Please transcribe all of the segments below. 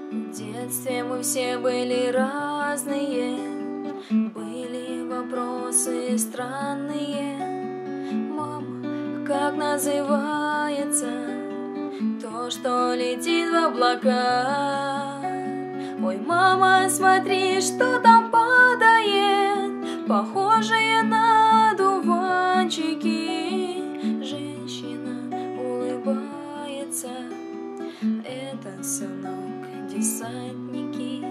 В детстве мы все были разные, были вопросы странные. Мама, как называется то, что летит в облака? Ой, мама, смотри, что там падает, похожие на дуванчики. Женщина улыбается, это сынок десантники.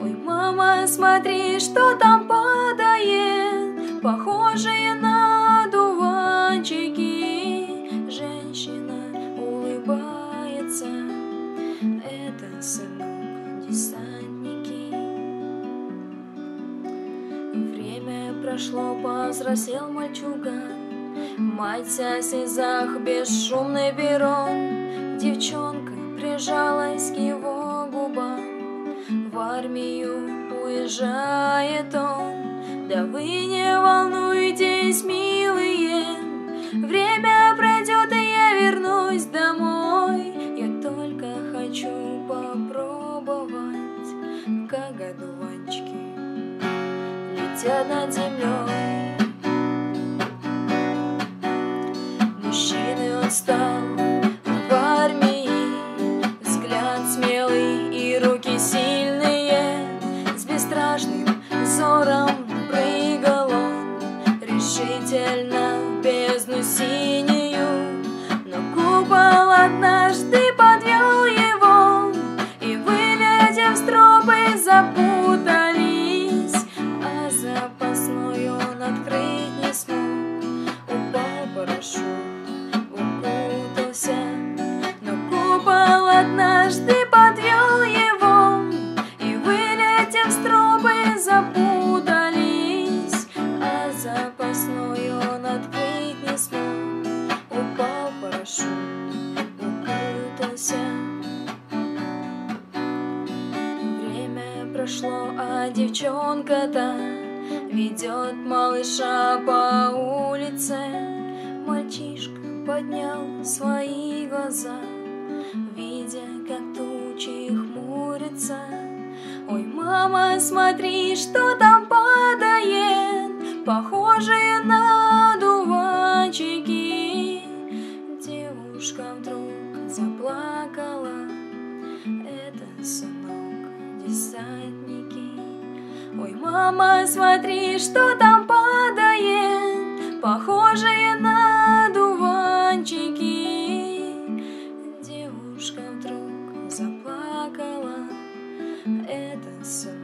Ой, мама, смотри, что там падает, похожие на дуванчики. Женщина улыбается, это сынок десантники. Время прошло, повзрослел мальчуган, мать вся в слезах, бесшумный перрон. Девчонка прижалась к его губам, в армию уезжает он. Да вы не волнуйтесь, милые, время пройдет, и я вернусь домой. Я только хочу попробовать, как одуванчики летят над землей. Мужчиной он стал в армии, взгляд смелый и руки сильные. С бесстрашным взором прыгал он решительно в бездну синюю. Но купол однажды подвел его, и, вылетев с тропы, запутались, а запасной он открыть не смог. Упал парашют, укутался, но купол однажды подвел его, и, вылетев с тропы, запутались, а запасной он открыть не смог. Упал парашют, укутался. Время прошло, а девчонка-то ведет малыша по улице. Мальчишка поднял свои глаза, видя, как тучи хмурятся. Ой, мама, смотри, что там падает, похожие на дуванчики. Девушка вдруг заплакала, это сынок десантники. Ой, мама, смотри, что там падает, похожие на дуванчики. Девушка вдруг заплакала, это сынок